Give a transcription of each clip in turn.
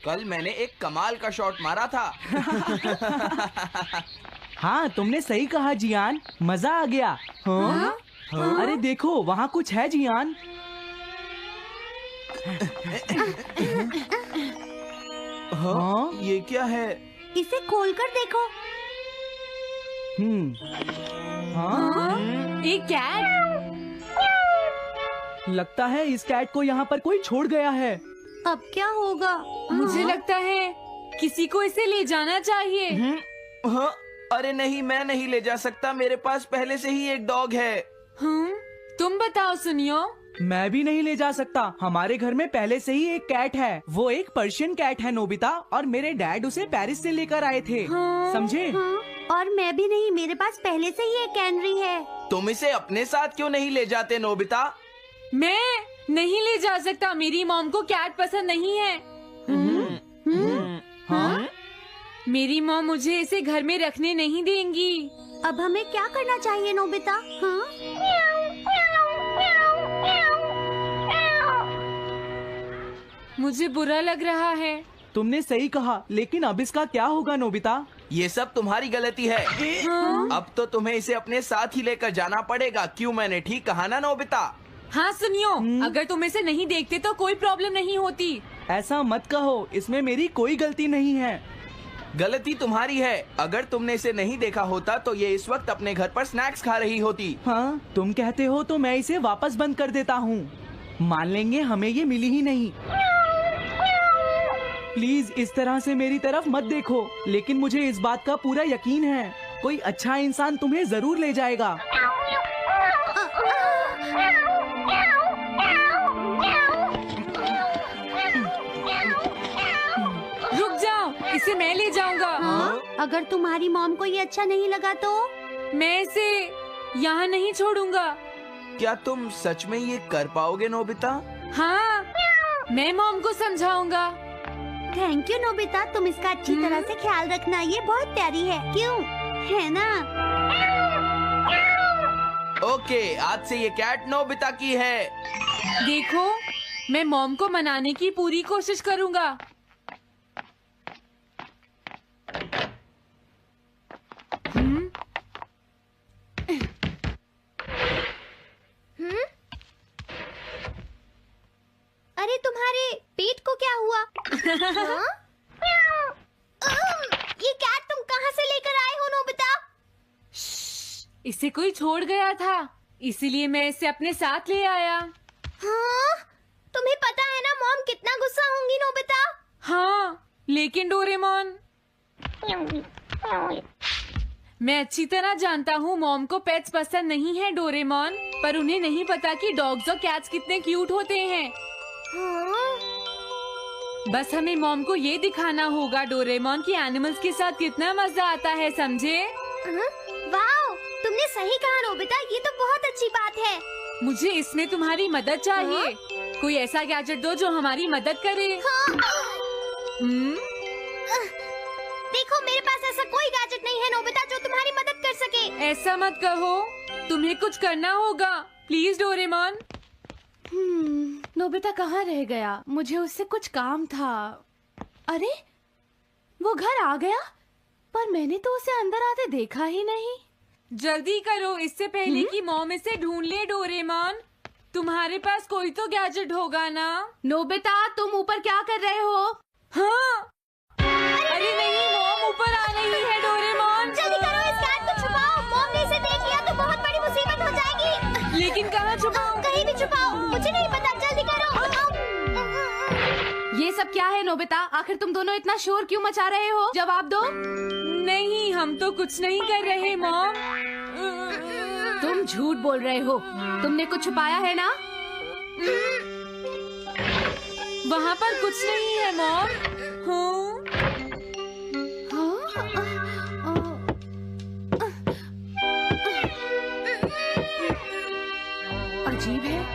कल मैंने एक कमाल का शॉट मारा था। हाँ, तुमने सही कहा जियान, मजा आ गया। हाँ? हाँ? अरे देखो, वहाँ कुछ है जियान। हाँ? ये क्या है? इसे खोलकर देखो। हाँ? एक कैट। लगता है इस कैट को यहाँ पर कोई छोड़ गया है। अब क्या होगा? मुझे लगता है किसी को इसे ले जाना चाहिए। हाँ? अरे नहीं, मैं नहीं ले जा सकता, मेरे पास पहले से ही एक डॉग है। तुम बताओ सुनियो। मैं भी नहीं ले जा सकता, हमारे घर में पहले से ही एक कैट है। वो एक पर्शियन कैट है नोबिता, और मेरे डैड उसे पेरिस से लेकर आए थे। समझे? और मैं भी नहीं, मेरे पास पहले से ही एक कैनरी है। तुम इसे अपने साथ क्यों नहीं ले जाते नोबिता? मैं नहीं ले जा सकता, मेरी मॉम को कैट पसंद नहीं है। हाँ? मेरी मॉम मुझे इसे घर में रखने नहीं देंगी। अब हमें क्या करना चाहिए नोबिता? हाँ? मुझे बुरा लग रहा है। तुमने सही कहा, लेकिन अब इसका क्या होगा नोबिता? ये सब तुम्हारी गलती है। अब तो तुम्हें इसे अपने साथ ही लेकर जाना पड़ेगा। क्यों, मैंने ठीक कहा ना नोबिता? हाँ सुनियो, अगर तुम इसे नहीं देखते तो कोई प्रॉब्लम नहीं होती। ऐसा मत कहो, इसमें मेरी कोई गलती नहीं है। गलती तुम्हारी है। अगर तुमने इसे नहीं देखा होता तो ये इस वक्त अपने घर पर स्नैक्स खा रही होती। हाँ, तुम कहते हो तो मैं इसे वापस बंद कर देता हूँ। मान लेंगे हमें ये मिली ही नहीं। प्लीज इस तरह से मेरी तरफ मत देखो, लेकिन मुझे इस बात का पूरा यकीन है, कोई अच्छा इंसान तुम्हें जरूर ले जाएगा। रुक जाओ, इसे मैं ले जाऊंगा। अगर तुम्हारी मॉम को ये अच्छा नहीं लगा तो? मैं इसे यहाँ नहीं छोड़ूंगा। क्या तुम सच में ये कर पाओगे नोबिता? हाँ, मैं मॉम को समझाऊंगा। थैंक यू नोबिता, तुम इसका अच्छी तरह से ख्याल रखना, ये बहुत प्यारी है। क्यों, है ना? ओके, आज से ये कैट नोबिता की है। देखो, मैं मॉम को मनाने की पूरी कोशिश करूंगा। अरे तुम्हारे पेट को क्या हुआ? हाँ? ये कैट तुम कहाँ से लेकर आए हो नोबिता? इसे कोई छोड़ गया था, इसीलिए मैं इसे अपने साथ ले आया। हाँ? तुम्हें पता है ना मॉम कितना गुस्सा होंगी नोबिता? हाँ, लेकिन डोरेमोन, मैं अच्छी तरह जानता हूँ मॉम को पेट्स पसंद नहीं है डोरेमोन, पर उन्हें नहीं पता कि डॉग्स और कैट्स कितने क्यूट होते हैं। हाँ? बस हमें मॉम को ये दिखाना होगा डोरेमोन कि एनिमल्स के साथ कितना मजा आता है, समझे? वाओ, तुमने सही कहा नोबिता, ये तो बहुत अच्छी बात है। मुझे इसमें तुम्हारी मदद चाहिए। कोई ऐसा गैजेट दो जो हमारी मदद करे। देखो, मेरे पास ऐसा कोई गैजेट नहीं है नोबिता जो तुम्हारी मदद कर सके। ऐसा मत कहो, तुम्हें कुछ करना होगा, प्लीज डोरेमोन। नोबिता कहाँ रह गया? मुझे उससे कुछ काम था। अरे, वो घर आ गया, पर मैंने तो उसे अंदर आते देखा ही नहीं। जल्दी करो, इससे पहले कि मॉम इसे ढूंढ ले। डोरेमोन, तुम्हारे पास कोई तो गैजेट होगा ना? नोबिता, तुम ऊपर क्या कर रहे हो? हाँ, अरे नहीं, मॉम ऊपर आ रही है। डोरेमोन, जल्दी करो, इस कैट को छुपाओ। मॉम ने इसे देख लिया तो बहुत बड़ी मुसीबत हो जाएगी। लेकिन कहाँ छुपाऊं? कहीं भी छुपाओ, मुझे नहीं पता, जल्दी करो। ये सब क्या है नोबिता? आखिर तुम दोनों इतना शोर क्यों मचा रहे हो? जवाब दो। नहीं, हम तो कुछ नहीं कर रहे मॉम। तुम झूठ बोल रहे हो, तुमने कुछ छुपाया है ना? वहाँ पर कुछ नहीं है मॉम। अजीब है।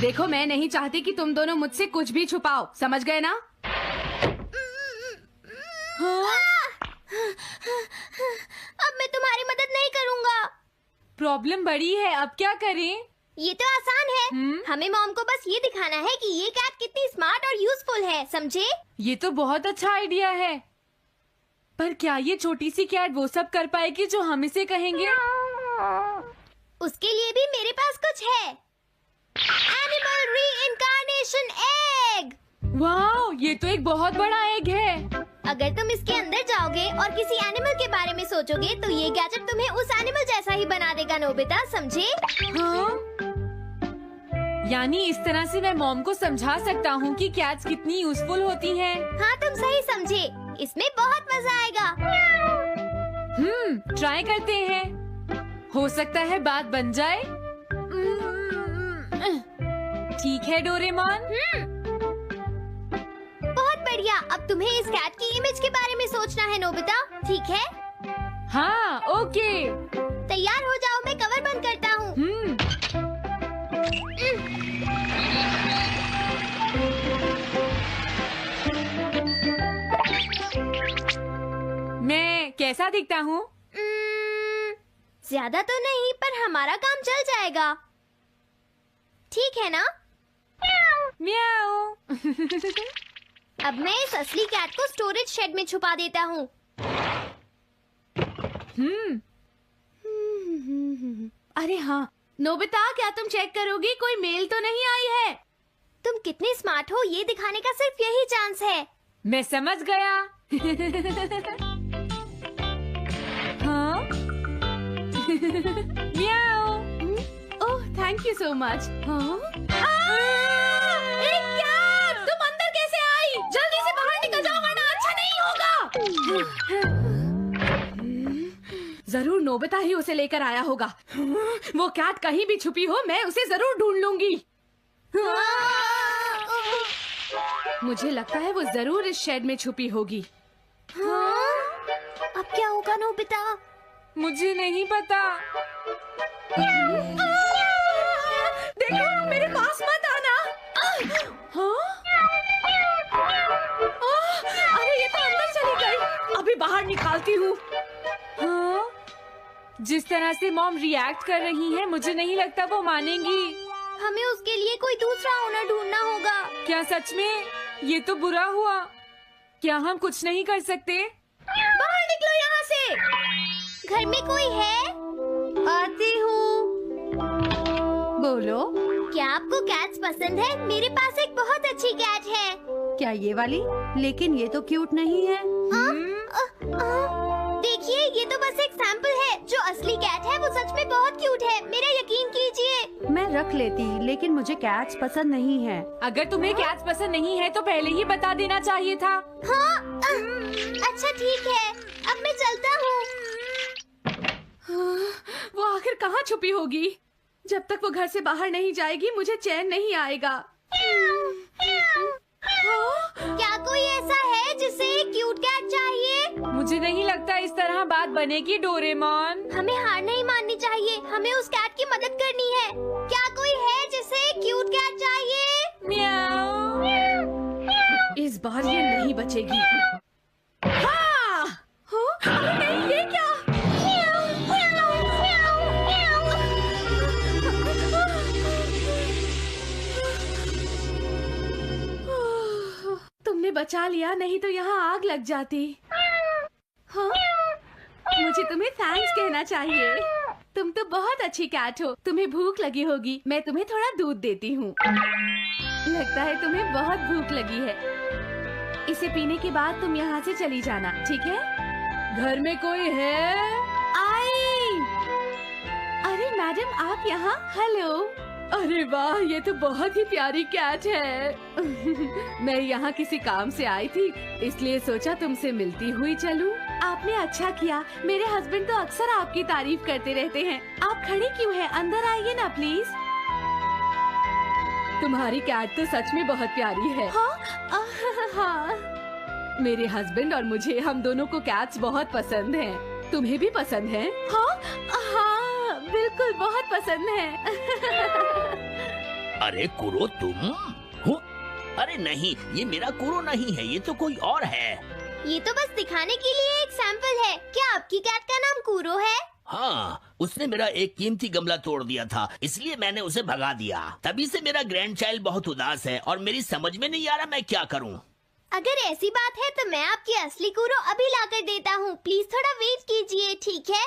देखो, मैं नहीं चाहती कि तुम दोनों मुझसे कुछ भी छुपाओ, समझ गए ना? अब मैं तुम्हारी मदद नहीं करूँगा। प्रॉब्लम बड़ी है, अब क्या करें? ये तो आसान है। हमें मॉम को बस ये दिखाना है कि ये कैट कितनी स्मार्ट और यूजफुल है, समझे? ये तो बहुत अच्छा आइडिया है, पर क्या ये छोटी सी कैट वो सब कर पाएगी जो हम इसे कहेंगे? उसके लिए भी मेरे पास कुछ है। Animal reincarnation egg. वाह, ये तो एक बहुत बड़ा एग है। अगर तुम इसके अंदर जाओगे और किसी एनिमल के बारे में सोचोगे तो ये गैजेट तुम्हें उस एनिमल जैसा ही बना देगा, नोबिता, समझे? हाँ? यानी इस तरह से मैं मॉम को समझा सकता हूँ कि कैट्स कितनी यूजफुल होती हैं। हाँ, तुम सही समझे। इसमें बहुत मजा आएगा। ट्राई करते हैं। हो सकता है बात बन जाए। ठीक है डोरेमोन। बहुत बढ़िया। अब तुम्हें इस कैट की इमेज के बारे में सोचना है, नोबिता, ठीक है? हाँ, ओके। तैयार हो जाओ, मैं कवर बंद करता हूँ। मैं कैसा दिखता हूँ? ज्यादा तो नहीं, पर हमारा काम चल जाएगा, ठीक है ना? म्याऊ। अब मैं इस असली कैट को स्टोरेज शेड में छुपा देता हूँ। अरे हाँ, नोबिता, क्या तुम चेक करोगी कोई मेल तो नहीं आई है? तुम कितने स्मार्ट हो ये दिखाने का सिर्फ यही चांस है। मैं समझ गया। हाँ? म्याऊ। ओह, थैंक यू सो मच। हाँ? तुम अंदर कैसे आई? जल्दी से बाहर निकल जाओ वरना अच्छा नहीं होगा। जरूर नोबिता ही उसे लेकर आया होगा। वो कैट कहीं भी छुपी हो, मैं उसे जरूर ढूंढ लूंगी। मुझे लगता है वो जरूर इस शेड में छुपी होगी। अब क्या होगा, नोबिता? मुझे नहीं पता। देखो, मेरे पास मत आना। हाँ? अरे ये तो अंदर चली गई। अभी बाहर निकालती हूँ। हाँ? जिस तरह से मॉम रिएक्ट कर रही है, मुझे नहीं लगता वो मानेंगी। हमें उसके लिए कोई दूसरा ओनर ढूंढना होगा। क्या सच में? ये तो बुरा हुआ। क्या हम कुछ नहीं कर सकते? बाहर निकलो यहाँ से। घर में कोई है? आती हूँ। बोलो। क्या आपको कैट्स पसंद है? मेरे पास एक बहुत अच्छी कैट है। क्या ये वाली? लेकिन ये तो क्यूट नहीं है। देखिए, ये तो बस एक सैंपल है। जो असली कैट है वो सच में बहुत क्यूट है, मेरा यकीन कीजिए। मैं रख लेती, लेकिन मुझे कैट्स पसंद नहीं है। अगर तुम्हें कैट्स पसंद नहीं है तो पहले ही बता देना चाहिए था। हाँ, अच्छा ठीक है, अब मैं चलता हूँ। वो आखिर कहाँ छुपी होगी? जब तक वो घर से बाहर नहीं जाएगी मुझे चैन नहीं आएगा। क्या कोई ऐसा है जिसे एक क्यूट कैट चाहिए? मुझे नहीं लगता इस तरह बात बनेगी डोरेमोन। हमें हार नहीं माननी चाहिए, हमें उस कैट की मदद करनी है। क्या कोई है जिसे एक क्यूट कैट चाहिए? म्याऊ। इस बार ये नहीं बचेगी। हाँ! अरे नहीं, ये क्या? तुमने बचा लिया, नहीं तो यहाँ आग लग जाती। हाँ? मुझे तुम्हें थैंक्स कहना चाहिए। तुम तो बहुत अच्छी कैट हो। तुम्हें भूख लगी होगी, मैं तुम्हें थोड़ा दूध देती हूँ। लगता है तुम्हें बहुत भूख लगी है। इसे पीने के बाद तुम यहाँ से चली जाना, ठीक है? घर में कोई है? आई! अरे मैडम, आप यहाँ? हेलो। अरे वाह, ये तो बहुत ही प्यारी कैट है। मैं यहाँ किसी काम से आई थी, इसलिए सोचा तुमसे मिलती हुई चलूं। आपने अच्छा किया। मेरे हस्बैंड तो अक्सर आपकी तारीफ करते रहते हैं। आप खड़े क्यों हैं? अंदर आइए ना प्लीज। तुम्हारी कैट तो सच में बहुत प्यारी है। हाँ। मेरे हस्बैंड और मुझे, हम दोनों को कैट्स बहुत पसंद हैं। तुम्हें भी पसंद है? हाँ, बिल्कुल बहुत पसंद है। अरे कुरो, तुम हो? अरे नहीं, ये मेरा कुरो नहीं है, ये तो कोई और है। ये तो बस दिखाने के लिए एक सैंपल है। क्या आपकी कैट का नाम कूरो है? हाँ, उसने मेरा एक कीमती गमला तोड़ दिया था, इसलिए मैंने उसे भगा दिया। तभी से मेरा ग्रैंड चाइल्ड बहुत उदास है और मेरी समझ में नहीं आ रहा मैं क्या करूँ। अगर ऐसी बात है तो मैं आपकी असली कूरो अभी लाकर देता हूँ। प्लीज थोड़ा वेट कीजिए, ठीक है?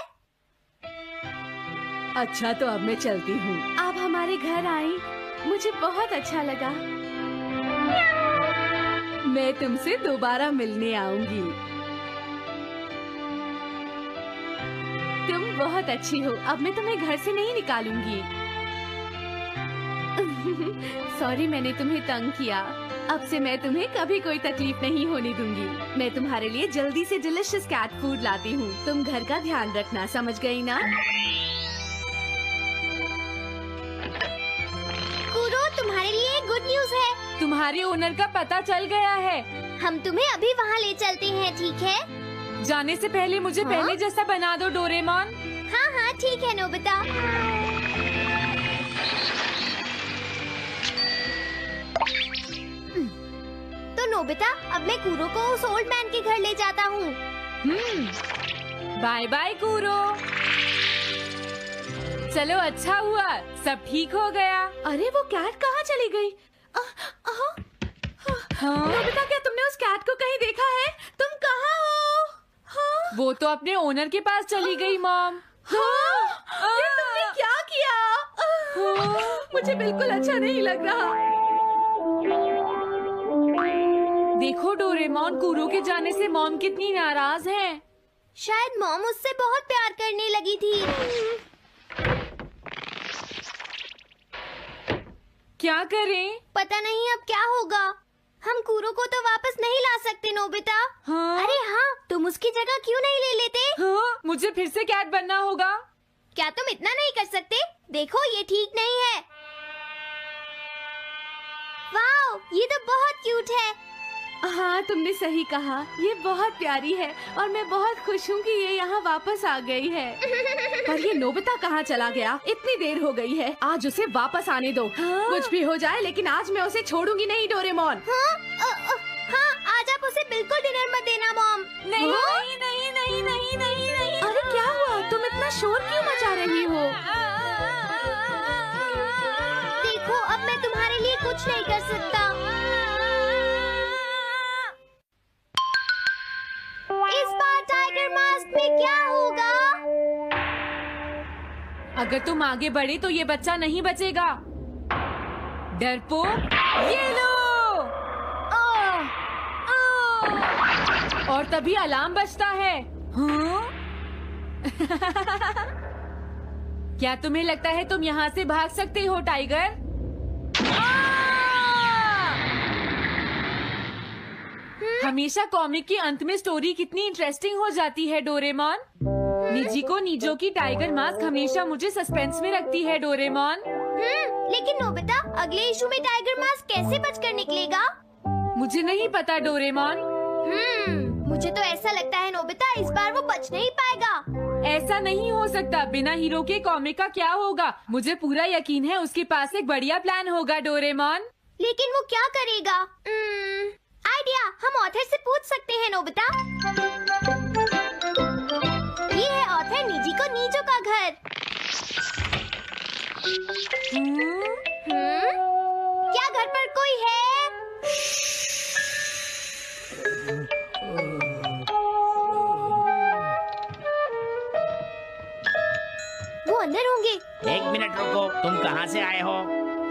अच्छा, तो अब मैं चलती हूँ। आप हमारे घर आई, मुझे बहुत अच्छा लगा। मैं तुमसे दोबारा मिलने आऊंगी। तुम बहुत अच्छी हो। अब मैं तुम्हें घर से नहीं निकालूंगी। सॉरी, मैंने तुम्हें तंग किया। अब से मैं तुम्हें कभी कोई तकलीफ नहीं होने दूंगी। मैं तुम्हारे लिए जल्दी से डिलिशियस कैट फूड लाती हूँ। तुम घर का ध्यान रखना, समझ गई ना? कूरो, तुम्हारे लिए गुड न्यूज है। तुम्हारे ओनर का पता चल गया है। हम तुम्हें अभी वहाँ ले चलते हैं, ठीक है? जाने से पहले मुझे हाँ? पहले जैसा बना दो डोरेमोन। हाँ हाँ ठीक है नोबिता। तो नोबिता, अब मैं कूरो को उस ओल्ड मैन के घर ले जाता हूँ। बाय बाय कूरो। चलो, अच्छा हुआ, सब ठीक हो गया। अरे वो कैट कहाँ चली गई? हाँ? नोबिता, क्या तुमने उस कैट को कहीं देखा है? तुम कहाँ हो? हाँ? वो तो अपने ओनर के पास चली गई मॉम। हाँ? ये तुमने क्या किया? मुझे बिल्कुल अच्छा नहीं लग रहा। देखो डोरेमोन, कूरो के जाने से मॉम कितनी नाराज हैं। शायद मॉम उससे बहुत प्यार करने लगी थी। क्या करें? पता नहीं अब क्या होगा। हम कूरो को तो वापस नहीं ला सकते नोबिता। हाँ? अरे हाँ, तुम उसकी जगह क्यों नहीं ले लेते? हाँ? मुझे फिर से कैट बनना होगा। क्या तुम इतना नहीं कर सकते? देखो, ये ठीक नहीं है। वाओ, ये तो बहुत क्यूट है। हाँ, तुमने सही कहा। ये बहुत प्यारी है और मैं बहुत खुश हूँ कि ये यहाँ वापस आ गई है। पर ये नोबिता कहाँ चला गया? इतनी देर हो गई है। आज उसे वापस आने दो। हाँ? कुछ भी हो जाए, लेकिन आज मैं उसे छोड़ूंगी नहीं, डोरेमोन। हाँ, आज आप उसे बिल्कुल डिनर मत देना मॉम। नहीं हाँ? नहीं नहीं नहीं नहीं नहीं नहीं। अरे क्या हुआ? तुम इतना शोर क्यों मचा रही हो? देखो, अब मैं तुम्हारे लिए कुछ नहीं कर सकता। इस बार टाइगर मास्क में क्या होगा? अगर तुम आगे बढ़े तो ये बच्चा नहीं बचेगा। डरपोक, ये लो। और तभी अलार्म बजता है। हाँ? क्या तुम्हें लगता है तुम यहाँ से भाग सकते हो टाइगर? हमेशा कॉमिक के अंत में स्टोरी कितनी इंटरेस्टिंग हो जाती है डोरेमोन। निजी को नीजो की टाइगर मास्क हमेशा मुझे सस्पेंस में रखती है डोरेमोन। लेकिन नोबिता, अगले इशू में टाइगर मास्क कैसे बचकर निकलेगा? मुझे नहीं पता डोरेमोन। मुझे तो ऐसा लगता है नोबिता, इस बार वो बच नहीं पाएगा। ऐसा नहीं हो सकता। बिना हीरो के कॉमिक का क्या होगा? मुझे पूरा यकीन है उसके पास एक बढ़िया प्लान होगा डोरेमोन। लेकिन वो क्या करेगा? आइडिया, हम ऑथर से पूछ सकते हैं नोबिता। ये है ऑथर निजी को नीजो का घर। क्या घर पर कोई है? वो अंदर होंगे। एक मिनट रुको, तुम कहाँ से आए हो?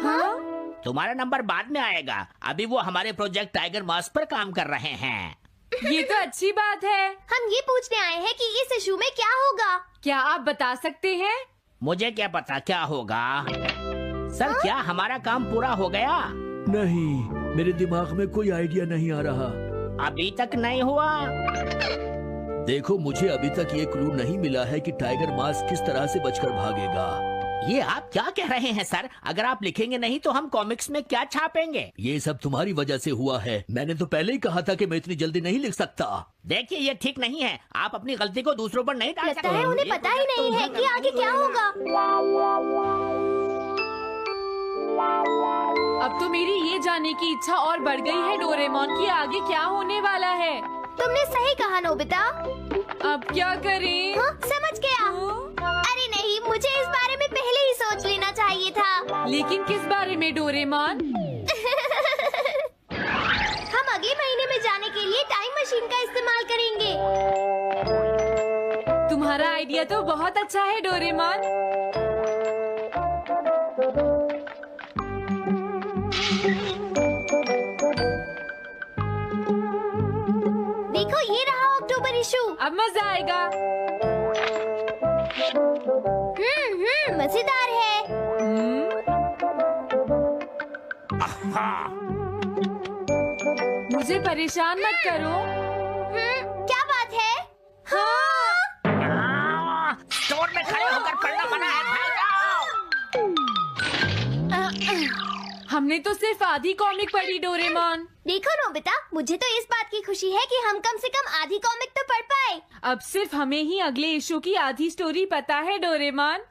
हाँ? तुम्हारा नंबर बाद में आएगा। अभी वो हमारे प्रोजेक्ट टाइगर मास्क पर काम कर रहे हैं। ये तो अच्छी बात है। हम ये पूछने आए हैं कि इस इशू में क्या होगा। क्या आप बता सकते हैं? मुझे क्या पता क्या होगा। सर, क्या हमारा काम पूरा हो गया? नहीं, मेरे दिमाग में कोई आइडिया नहीं आ रहा। अभी तक नहीं हुआ। देखो, मुझे अभी तक ये क्लू नहीं मिला है कि टाइगर मास्क किस तरह से बचकर भागेगा। ये आप क्या कह रहे हैं सर? अगर आप लिखेंगे नहीं तो हम कॉमिक्स में क्या छापेंगे? ये सब तुम्हारी वजह से हुआ है। मैंने तो पहले ही कहा था कि मैं इतनी जल्दी नहीं लिख सकता। देखिए, ये ठीक नहीं है। आप अपनी गलती को दूसरों पर नहीं डाल सकते। लगता है उन्हें पता ही नहीं है कि आगे क्या होगा। अब तो मेरी ये जानने की इच्छा और बढ़ गई है डोरेमोन कि आगे क्या होने वाला है। तुमने सही कहा नोबिता। अब क्या करें? हाँ, समझ गया। मुझे इस बारे में पहले ही सोच लेना चाहिए था। लेकिन किस बारे में डोरेमोन? हम अगले महीने में जाने के लिए टाइम मशीन का इस्तेमाल करेंगे। तुम्हारा आइडिया तो बहुत अच्छा है डोरेमोन। देखो ये रहा अक्टूबर इशू। अब मजा आएगा। मजेदार है। मुझे परेशान मत करो। क्या बात है? स्टोर में खड़े होकर पढ़ना मना है, भाग जाओ। हमने तो सिर्फ आधी कॉमिक पढ़ी डोरेमोन। देखो नोबिता, मुझे तो इस बात की खुशी है कि हम कम से कम आधी कॉमिक तो पढ़ पाए। अब सिर्फ हमें ही अगले इशू की आधी स्टोरी पता है डोरेमोन।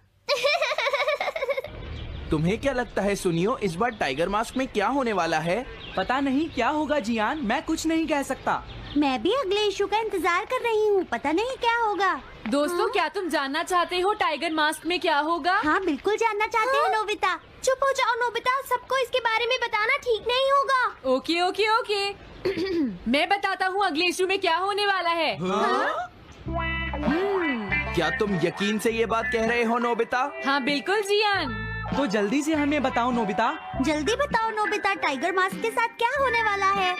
तुम्हें क्या लगता है सुनियो, इस बार टाइगर मास्क में क्या होने वाला है? पता नहीं क्या होगा जियान, मैं कुछ नहीं कह सकता। मैं भी अगले इशू का इंतजार कर रही हूँ, पता नहीं क्या होगा। दोस्तों, क्या तुम जानना चाहते हो टाइगर मास्क में क्या होगा? हाँ बिल्कुल जानना चाहते हैं नोबिता। चुप हो जाओ नोबिता, सबको इसके बारे में बताना ठीक नहीं होगा। Okay okay okay. मैं बताता हूँ अगले इशू में क्या होने वाला है। क्या तुम यकीन से ये बात कह रहे हो नोबिता? हाँ बिल्कुल जियान। तो जल्दी से हमें बताओ नोबिता। जल्दी बताओ नोबिता, टाइगर मास्क के साथ क्या होने वाला है?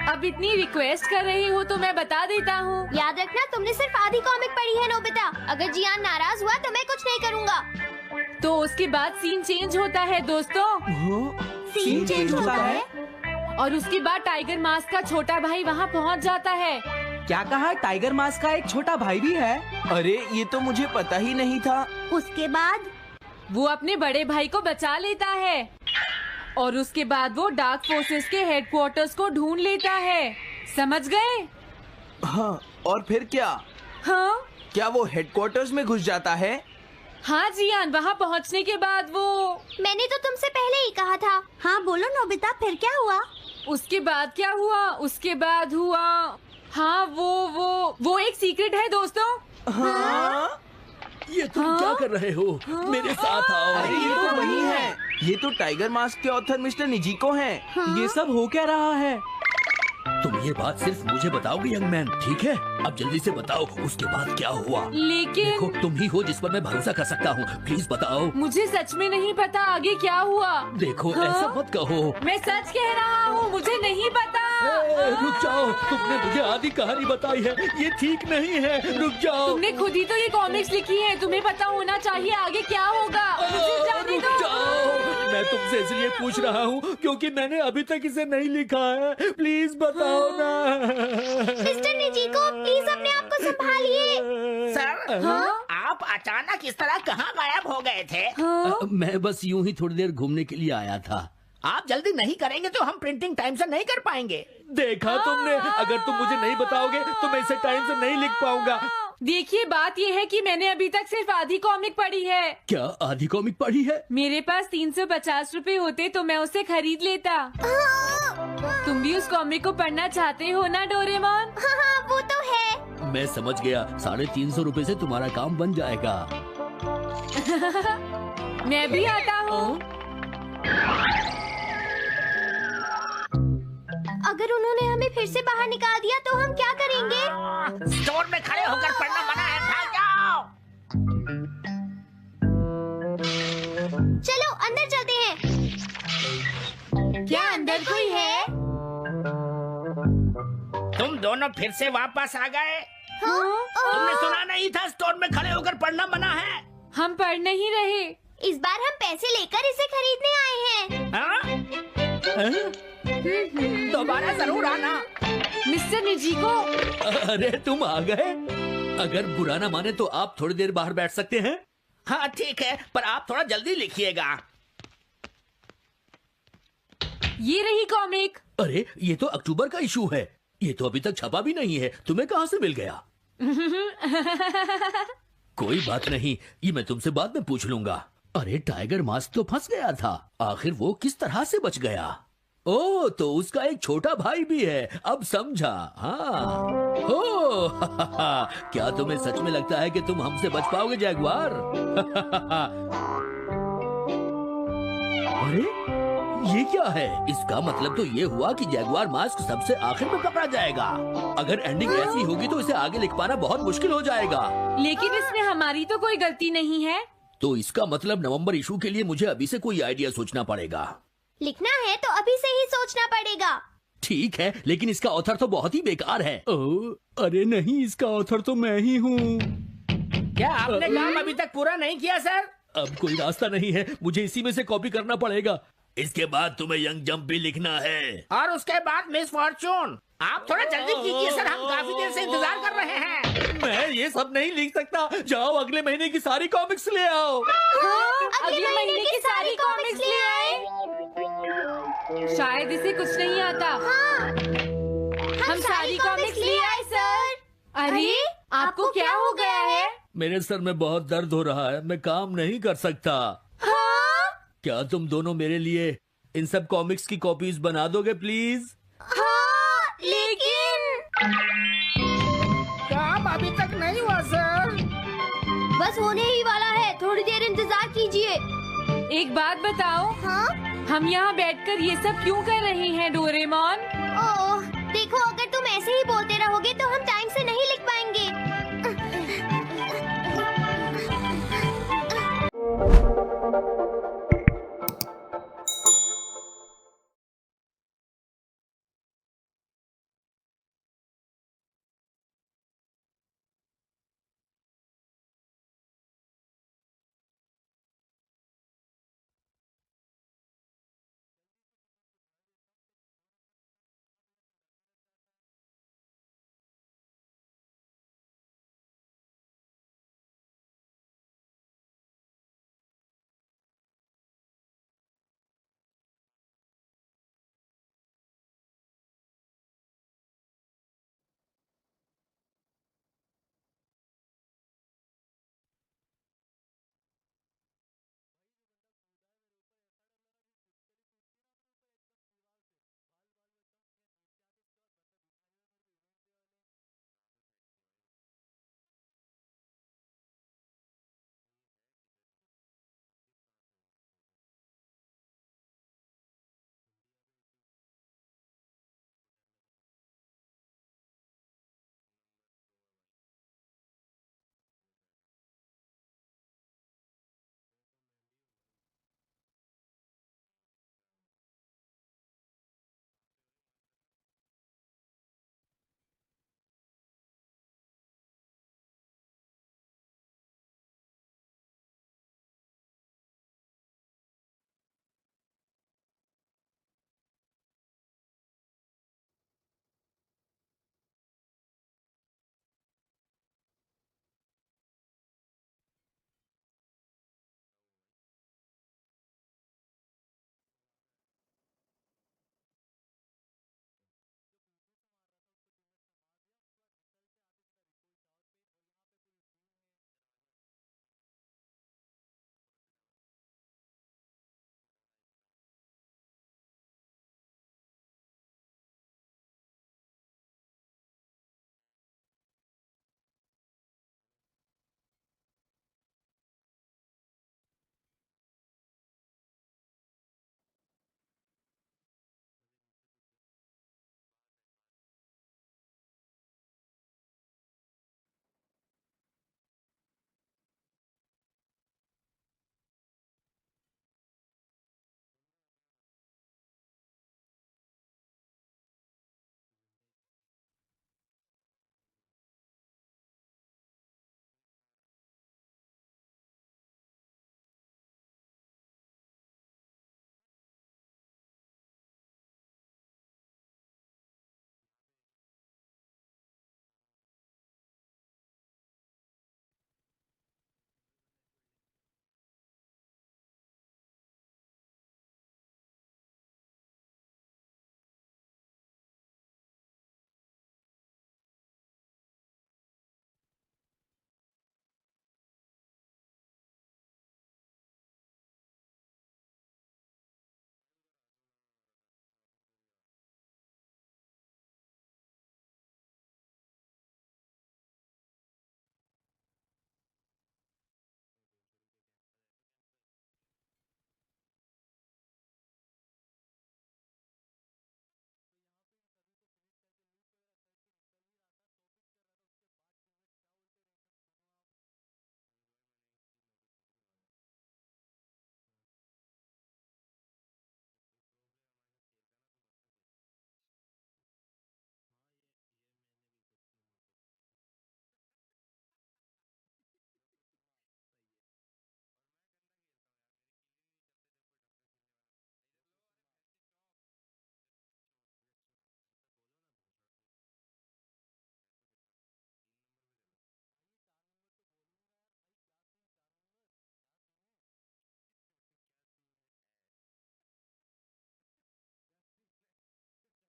अब इतनी रिक्वेस्ट कर रही हो तो मैं बता देता हूँ। याद रखना, तुमने सिर्फ आधी कॉमिक पढ़ी है नोबिता। अगर जियान नाराज हुआ तो मैं कुछ नहीं करूँगा। तो उसके बाद सीन चेंज होता है दोस्तों। सीन चेंज होता है? और उसके बाद टाइगर मास्क का छोटा भाई वहाँ पहुँच जाता है। क्या कहा? टाइगर मास्क का एक छोटा भाई भी है? अरे ये तो मुझे पता ही नहीं था। उसके बाद वो अपने बड़े भाई को बचा लेता है और उसके बाद वो डार्क फोर्सेस के हेडक्वार्टर्स को ढूंढ लेता है। समझ गए? हाँ, और फिर क्या? हाँ क्या वो हेडक्वार्टर्स में घुस जाता है? हाँ जियान, वहाँ पहुँचने के बाद वो मैंने तो तुमसे पहले ही कहा था। हाँ बोलो नोबिता, फिर क्या हुआ? उसके बाद क्या हुआ? उसके बाद हुआ, हाँ वो एक सीक्रेट है दोस्तों। हाँ? ये तुम क्या कर रहे हो? मेरे साथ आओ। अरे ये तो वही है। ये तो टाइगर मास्क के ऑथर मिस्टर निजिको हैं। ये सब हो क्या रहा है? तुम ये बात सिर्फ मुझे बताओगे यंग मैन, ठीक है? अब जल्दी से बताओ उसके बाद क्या हुआ। लेकिन देखो, तुम ही हो जिस पर मैं भरोसा कर सकता हूँ, प्लीज बताओ। मुझे सच में नहीं पता आगे क्या हुआ। देखो हाँ? ऐसा मत कहो। मैं सच कह रहा हूँ, मुझे नहीं पता। रुक जाओ, तुमने मुझे आधी कहानी बताई है, ये ठीक नहीं है। रुक जाओ। तुमने खुद ही तो ये कॉमिक्स लिखी है, तुम्हें पता होना चाहिए आगे क्या होगा। मुझे जाने रुक दो। जाओ, मैं तुमसे इसलिए पूछ रहा हूँ क्योंकि मैंने अभी तक इसे नहीं लिखा है। प्लीज बताओ ना। मिस्टर निजिको, प्लीज अपने आप को संभालिए। सर, आप अचानक इस तरह कहाँ गायब हो गए थे? मैं बस यूं ही थोड़ी देर घूमने के लिए आया था। आप जल्दी नहीं करेंगे तो हम प्रिंटिंग टाइम से नहीं कर पाएंगे। देखा तुमने, अगर तुम मुझे नहीं बताओगे तो मैं इसे टाइम से नहीं लिख पाऊंगा। देखिए, बात ये है कि मैंने अभी तक सिर्फ आधी कॉमिक पढ़ी है। क्या आधी कॉमिक पढ़ी है? मेरे पास 350 रुपए होते तो मैं उसे खरीद लेता। तुम भी उस कॉमिक को पढ़ना चाहते हो ना डोरेमोन? हाँ वो तो है। मैं समझ गया, 350 रुपए से तुम्हारा काम बन जाएगा। मैं भी आता हूँ। अगर उन्होंने हमें फिर से बाहर निकाल दिया तो हम क्या करेंगे? स्टोर में खड़े होकर पढ़ना मना है, भाग जाओ। चलो अंदर चलते हैं। क्या अंदर कोई है? तुम दोनों फिर से वापस आ गए। हाँ? तुमने सुना नहीं था स्टोर में खड़े होकर पढ़ना मना है? हम पढ़ नहीं रहे। इस बार हम पैसे लेकर इसे खरीदने आए हैं। हाँ? दोबारा जरूर आना। मिस्टर निजिको, अरे तुम आ गए। अगर बुरा ना माने तो आप थोड़ी देर बाहर बैठ सकते हैं। हाँ ठीक है, पर आप थोड़ा जल्दी लिखिएगा। ये रही कॉमिक। अरे ये तो अक्टूबर का इशू है, ये तो अभी तक छपा भी नहीं है। तुम्हें कहाँ से मिल गया? कोई बात नहीं, ये मैं तुमसे बाद में पूछ लूंगा। अरे टाइगर मास्क तो फंस गया था, आखिर वो किस तरह से बच गया? ओ, तो उसका एक छोटा भाई भी है, अब समझा। हाँ। ओ, क्या तुम्हें सच में लगता है कि तुम हमसे बच पाओगे जैगुआर? अरे ये क्या है? इसका मतलब तो ये हुआ कि जैगुआर मास्क सबसे आखिर में पकड़ा जाएगा। अगर एंडिंग ऐसी होगी तो इसे आगे लिख पाना बहुत मुश्किल हो जाएगा। लेकिन इसमें हमारी तो कोई गलती नहीं है। तो इसका मतलब नवंबर इशू के लिए मुझे अभी से कोई आइडिया सोचना पड़ेगा। लिखना है तो अभी से ही सोचना पड़ेगा। ठीक है, लेकिन इसका ऑथर तो बहुत ही बेकार है। अरे नहीं, इसका ऑथर तो मैं ही हूँ। क्या आपने काम अभी तक पूरा नहीं किया सर? अब कोई रास्ता नहीं है, मुझे इसी में से कॉपी करना पड़ेगा। इसके बाद तुम्हें यंग जंप भी लिखना है। और उसके बाद मिस फॉर्चून। आप थोड़ा जल्दी कीजिए सर, हम काफी देर से इंतजार कर रहे हैं। मैं ये सब नहीं लिख सकता। जाओ अगले महीने की सारी कॉमिक्स ले आओ। अगले महीने की सारी कॉमिक्स ले आए। शायद इसे कुछ नहीं आता। हम सारी कॉमिक्स ले आए सर। अरे आपको क्या हो गया है? मेरे सर में बहुत दर्द हो रहा है, मैं काम नहीं कर सकता। क्या तुम दोनों मेरे लिए इन सब कॉमिक्स की कॉपीज बना दोगे प्लीज? लेकिन काम अभी तक नहीं हुआ सर। बस होने ही वाला है, थोड़ी देर इंतजार कीजिए। एक बात बताओ, हाँ? हम यहाँ बैठकर ये सब क्यों कर रहे हैं डोरेमोन? ओह,